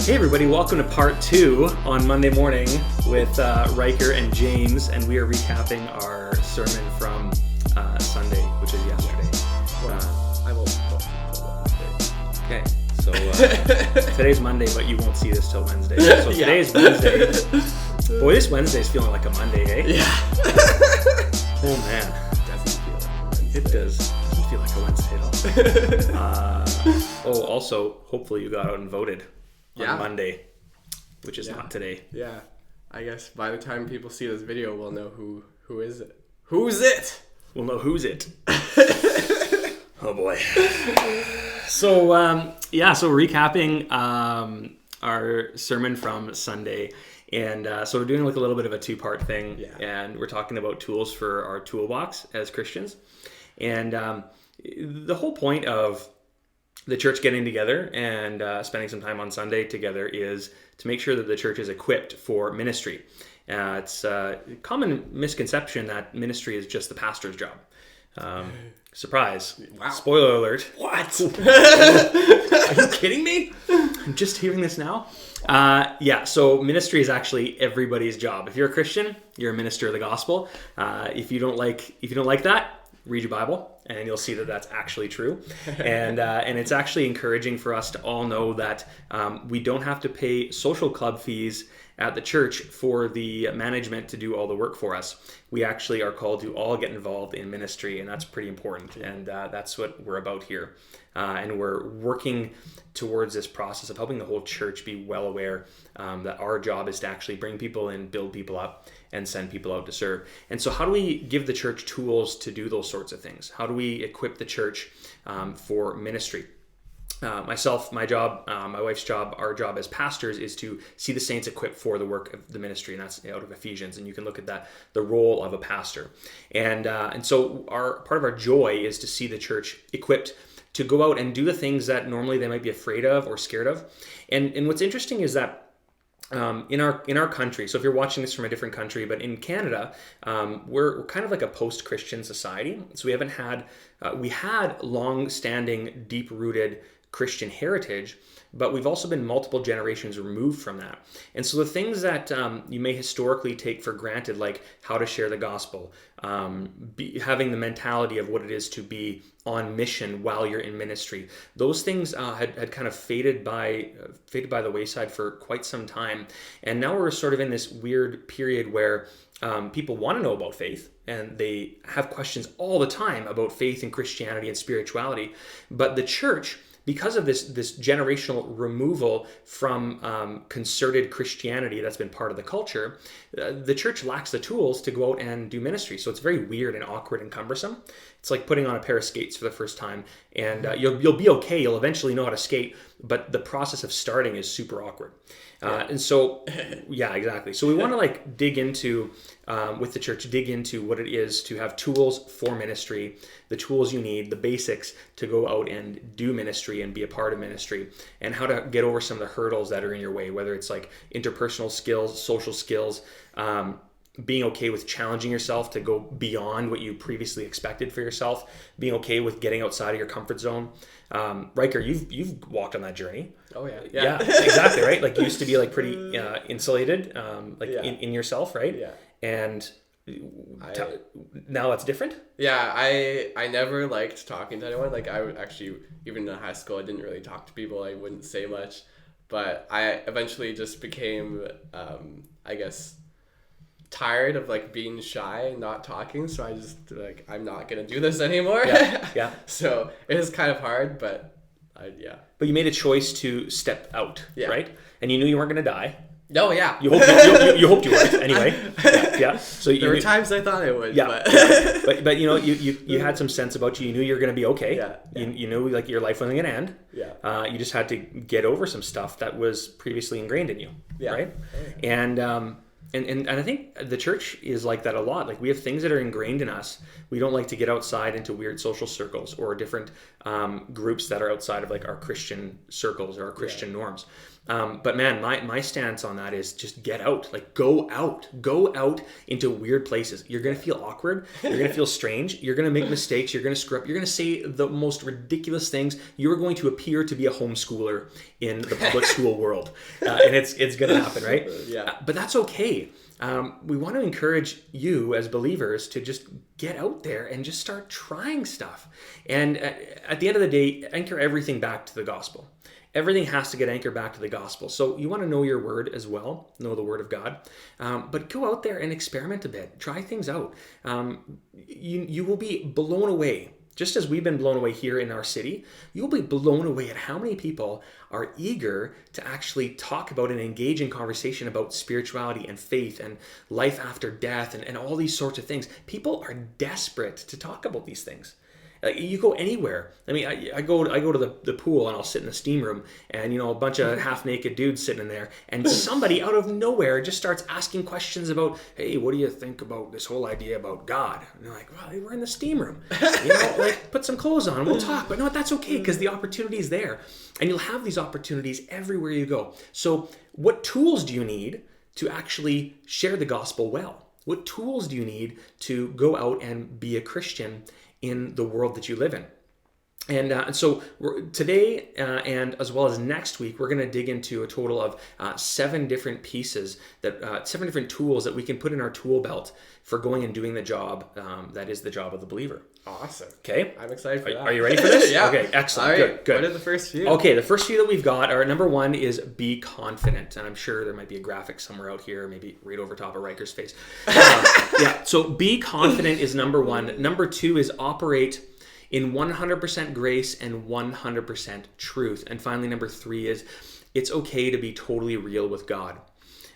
Hey everybody, welcome to part 2 on Monday morning with Ryker and James, and we are recapping our sermon from Sunday, which is yesterday. I won't talk Okay, so today's Monday, but you won't see this till Wednesday. So today's Wednesday. Boy, this Wednesday's feeling like a Monday, eh? Yeah. Oh man. Doesn't feel like a Wednesday. It does. Doesn't feel like a Wednesday at all. Also, hopefully you got out and voted on Monday, which is not today. Yeah. I guess by the time people see this video, we'll know who is it. Who's it? We'll know who's it. Oh boy. So recapping our sermon from Sunday, and so we're doing like a little bit of a two-part thing, and we're talking about tools for our toolbox as Christians, and the whole point of the church getting together and spending some time on Sunday together is to make sure that the church is equipped for ministry. It's a common misconception that ministry is just the pastor's job. Surprise. Wow. Spoiler alert. What? Are you kidding me? I'm just hearing this now. So ministry is actually everybody's job. If you're a Christian, you're a minister of the gospel. If you don't like that, read your Bible, and you'll see that that's actually true. And it's actually encouraging for us to all know that we don't have to pay social club fees at the church for the management to do all the work for us. We actually are called to all get involved in ministry, and that's pretty important. And that's what we're about here. And we're working towards this process of helping the whole church be well aware that our job is to actually bring people in, build people up, and send people out to serve. And so how do we give the church tools to do those sorts of things? How do we equip the church for ministry? Myself, my job, my wife's job, our job as pastors is to see the saints equipped for the work of the ministry, and that's out of Ephesians. And you can look at that, the role of a pastor. And so part of our joy is to see the church equipped to go out and do the things that normally they might be afraid of or scared of. And what's interesting is that in our country, so if you're watching this from a different country, but in Canada, we're kind of like a post-Christian society. So we had long-standing, deep-rooted Christian heritage, but we've also been multiple generations removed from that. And so the things that you may historically take for granted, like how to share the gospel, having the mentality of what it is to be on mission while you're in ministry, those things had kind of faded by the wayside for quite some time. And now we're sort of in this weird period where people want to know about faith, and they have questions all the time about faith and Christianity and spirituality. But the church, because of this generational removal from concerted Christianity that's been part of the culture, the church lacks the tools to go out and do ministry. So it's very weird and awkward and cumbersome. It's like putting on a pair of skates for the first time, and you'll be okay. You'll eventually know how to skate, but the process of starting is super awkward. And so, yeah, exactly. So we want to dig into, with the church, dig into what it is to have tools for ministry, the tools you need, the basics to go out and do ministry and be a part of ministry, and how to get over some of the hurdles that are in your way, whether it's like interpersonal skills, social skills, being okay with challenging yourself to go beyond what you previously expected for yourself, being okay with getting outside of your comfort zone. Ryker, you've walked on that journey. Oh yeah. Yeah, exactly, right? Like you used to be like pretty insulated, in yourself, right? Yeah. And now that's different? Yeah, I never liked talking to anyone. Like I would actually, even in high school, I didn't really talk to people. I wouldn't say much. But I eventually just became, tired of being shy and not talking, so I just I'm not gonna do this anymore. Yeah. So it is kind of hard, but But you made a choice to step out, right? And you knew you weren't gonna die. Oh yeah. You hoped you would anyway. Yeah. So there were times I thought I would. Yeah. But you had some sense about you. You knew you were gonna be okay. Yeah. You knew your life wasn't gonna end. Yeah. You just had to get over some stuff that was previously ingrained in you. Yeah. Right. Oh, yeah. And I think the church is like that a lot. Like we have things that are ingrained in us. We don't like to get outside into weird social circles or different groups that are outside of our Christian circles or our Christian norms. But man, my stance on that is just get out. Like go out into weird places. You're going to feel awkward. You're going to feel strange. You're going to make mistakes. You're going to screw up. You're going to say the most ridiculous things. You're going to appear to be a homeschooler in the public school world. And it's going to happen, right? Yeah. But that's okay. We want to encourage you as believers to just get out there and just start trying stuff. And at the end of the day, anchor everything back to the gospel. Everything has to get anchored back to the gospel. So you want to know your word as well, know the word of God. But go out there and experiment a bit. Try things out. You will be blown away. Just as we've been blown away here in our city, you'll be blown away at how many people are eager to actually talk about and engage in conversation about spirituality and faith and life after death and all these sorts of things. People are desperate to talk about these things. You go anywhere. I mean, I go to the pool and I'll sit in the steam room and, a bunch of half-naked dudes sitting in there and somebody out of nowhere just starts asking questions about, hey, what do you think about this whole idea about God? And they're like, well, we're in the steam room. Like put some clothes on and we'll talk. But no, that's okay because the opportunity is there. And you'll have these opportunities everywhere you go. So what tools do you need to actually share the gospel well? What tools do you need to go out and be a Christian in the world that you live in? And so today and as well as next week, we're going to dig into a total of 7 different pieces, 7 different tools that we can put in our tool belt for going and doing the job that is the job of the believer. Awesome. Okay. I'm excited for that. Are you ready for this? Yeah. Okay, excellent. All right. Good. What are the first few? Okay, the first few that we've got are number 1 is be confident. And I'm sure there might be a graphic somewhere out here, maybe right over top of Ryker's face. Yeah, so be confident is number 1. Number 2 is operate in 100% grace and 100% truth. And finally, number 3 is it's okay to be totally real with God.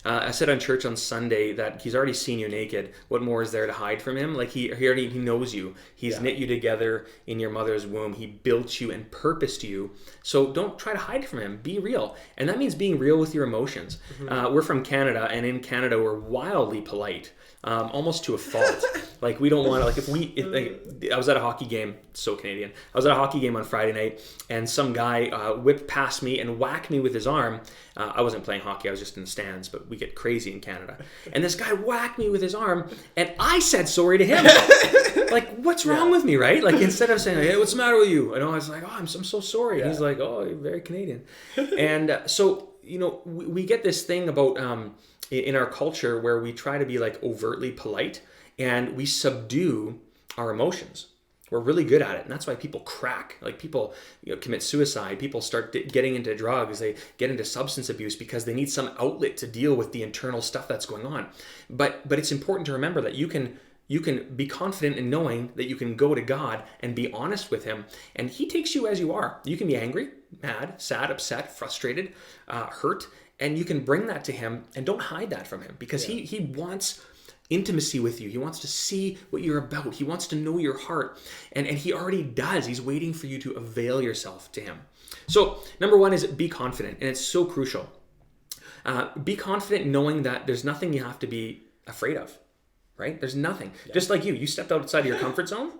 I said on church on Sunday that he's already seen you naked. What more is there to hide from him? Like he knows you. He's knit you together in your mother's womb. He built you and purposed you. So don't try to hide from him. Be real. And that means being real with your emotions. We're from Canada, and in Canada, we're wildly polite. Almost to a fault. Like we don't want to, I was at a hockey game, so Canadian. I was at a hockey game on Friday night and some guy whipped past me and whacked me with his arm. I wasn't playing hockey, I was just in the stands, but we get crazy in Canada. And this guy whacked me with his arm and I said sorry to him. Like, what's wrong with me, right? Like instead of saying, hey, what's the matter with you? And I was like, oh, I'm so sorry. And he's like, oh, you're very Canadian. And so, we get this thing about in our culture where we try to be like overtly polite and we subdue our emotions. We're really good at it. And that's why people crack. Like people commit suicide. People start getting into drugs. They get into substance abuse because they need some outlet to deal with the internal stuff that's going on. But it's important to remember that you can be confident in knowing that you can go to God and be honest with him. And he takes you as you are. You can be angry, mad, sad, upset, frustrated, hurt. And you can bring that to him and don't hide that from him because he wants intimacy with you. He wants to see what you're about. He wants to know your heart. And he already does. He's waiting for you to avail yourself to him. So number 1 is be confident. And it's so crucial. Be confident knowing that there's nothing you have to be afraid of, right? There's nothing. Yeah. Just like you stepped outside of your comfort zone.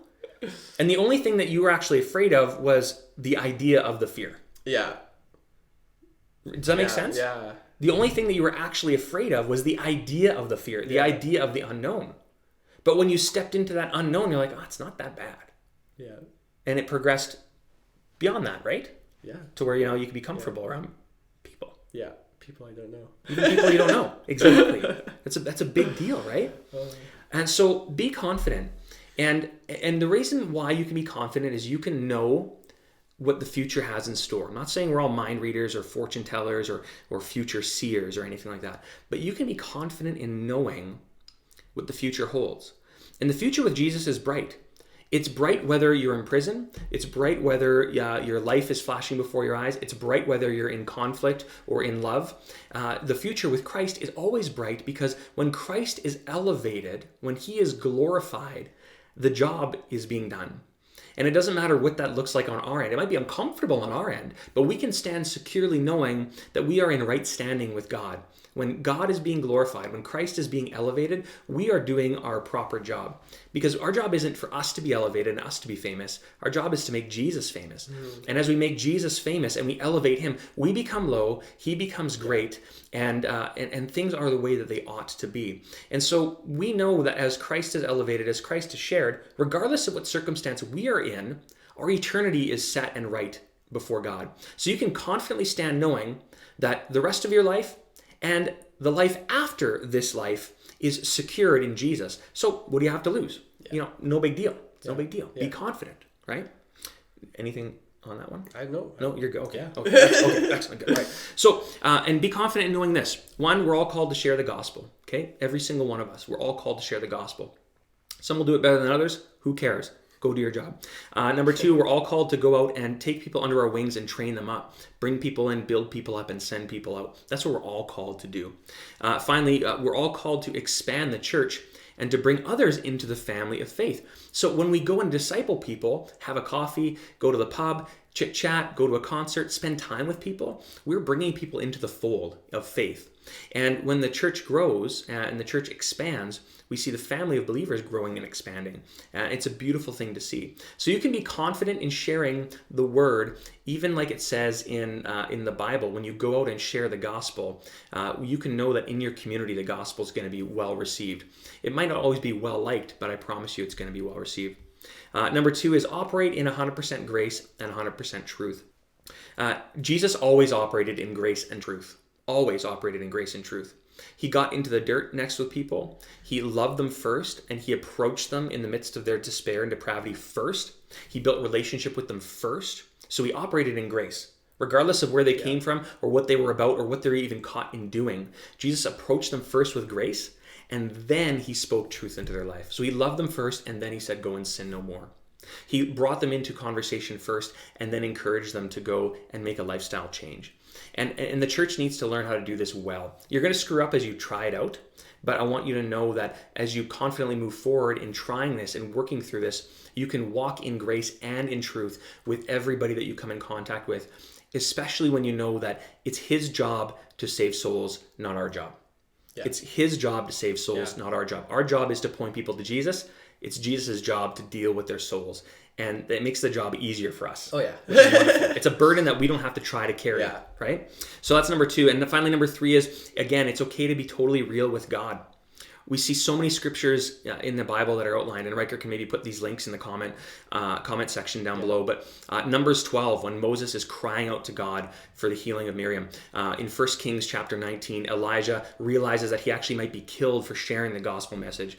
And the only thing that you were actually afraid of was the idea of the fear. Yeah. Does that make sense? Yeah. The only thing that you were actually afraid of was the idea of the fear, the idea of the unknown. But when you stepped into that unknown, you're like, oh, it's not that bad. Yeah. And it progressed beyond that, right? Yeah. To where, you can be comfortable around people. Yeah. People I don't know. Even people you don't know. Exactly. That's a big deal, right? And so be confident. And the reason why you can be confident is you can know what the future has in store. I'm not saying we're all mind readers or fortune tellers or future seers or anything like that, but you can be confident in knowing what the future holds. And the future with Jesus is bright. It's bright whether you're in prison. It's bright whether your life is flashing before your eyes. It's bright whether you're in conflict or in love. The future with Christ is always bright because when Christ is elevated, when he is glorified, the job is being done. And it doesn't matter what that looks like on our end. It might be uncomfortable on our end, but we can stand securely knowing that we are in right standing with God. when God is being glorified, when Christ is being elevated, we are doing our proper job. Because our job isn't for us to be elevated and us to be famous. Our job is to make Jesus famous. And as we make Jesus famous and we elevate him, we become low, he becomes great, and things are the way that they ought to be. And so we know that as Christ is elevated, as Christ is shared, regardless of what circumstance we are in, our eternity is set and right before God. So you can confidently stand knowing that the rest of your life and the life after this life is secured in Jesus. So what do you have to lose? No big deal. It's no big deal. Be confident, right? Anything on that one? I know. No, you're good. Okay. Yeah. Okay. Excellent. Good. Right. So, and be confident in knowing this. One, we're all called to share the gospel. Okay. Every single one of us, we're all called to share the gospel. Some will do it better than others. Who cares? Go do your job. Number two, we're all called to go out and take people under our wings and train them up. Bring people in, build people up, and send people out. That's what we're all called to do. Finally, we're all called to expand the church and to bring others into the family of faith. So when we go and disciple people, have a coffee, go to the pub, chit chat, go to a concert, spend time with people, we're bringing people into the fold of faith. And when the church grows and the church expands, we see the family of believers growing and expanding. It's a beautiful thing to see. So you can be confident in sharing the word, even like it says in the Bible. When you go out and share the gospel, you can know that in your community the gospel is going to be well received. It might not always be well liked, but I promise you it's going to be well received. Number two is operate in 100% grace and 100% truth. Jesus always operated in grace and truth. Always operated in grace and truth. He got into the dirt next with people. He loved them first, and he approached them in the midst of their despair and depravity first. He built relationship with them first. So he operated in grace. Regardless of where they came from or what they were about or what they were even caught in doing, Jesus approached them first with grace, and then he spoke truth into their life. So he loved them first, and then he said, go and sin no more. He brought them into conversation first, and then encouraged them to go and make a lifestyle change. And the church needs to learn how to do this well. You're going to screw up as you try it out, but I want you to know that as you confidently move forward in trying this and working through this, you can walk in grace and in truth with everybody that you come in contact with, especially when you know that it's his job to save souls, not our job. Yeah. It's his job to save souls, not our job. Our job is to point people to Jesus. It's Jesus' job to deal with their souls. And it makes the job easier for us. Oh, yeah. It's a burden that we don't have to try to carry, right? So that's number two. And finally, number three is, again, it's okay to be totally real with God. We see so many scriptures in the Bible that are outlined, and Ryker can maybe put these links in the comment section down below. But Numbers 12, when Moses is crying out to God for the healing of Mirriam. In 1 Kings chapter 19, Elijah realizes that he actually might be killed for sharing the gospel message.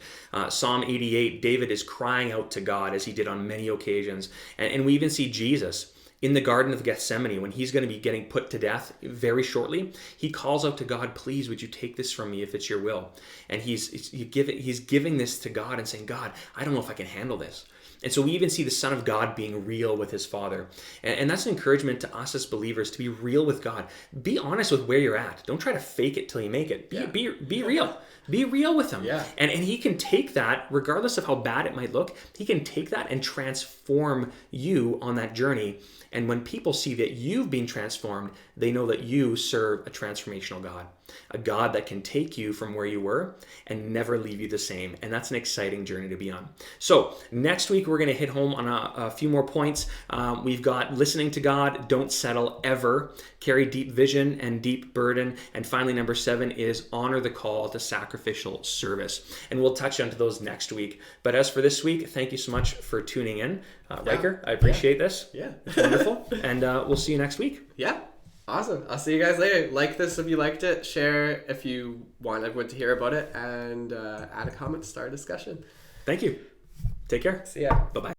Psalm 88, David is crying out to God as he did on many occasions. And we even see Jesus in the Garden of Gethsemane, when he's going to be getting put to death very shortly, he calls out to God, please, would you take this from me if it's your will? And he's giving this to God and saying, God, I don't know if I can handle this. And so we even see the Son of God being real with his Father. And that's an encouragement to us as believers to be real with God. Be honest with where you're at. Don't try to fake it till you make it. Be real. Be real with him. Yeah. And he can take that, regardless of how bad it might look, he can take that and transform you on that journey. And when people see that you've been transformed, they know that you serve a transformational God, a God that can take you from where you were and never leave you the same. And that's an exciting journey to be on. So next week, we're going to hit home on a few more points. We've got listening to God, don't settle ever, carry deep vision and deep burden. And finally, number 7 is honor the call to sacrificial service. And we'll touch onto those next week. But as for this week, thank you so much for tuning in. Ryker, I appreciate this. Yeah. It's wonderful. And we'll see you next week. Yeah. Awesome. I'll see you guys later. Like this if you liked it. Share if you want everyone to hear about it. And add a comment to start a discussion. Thank you. Take care. See ya. Bye-bye.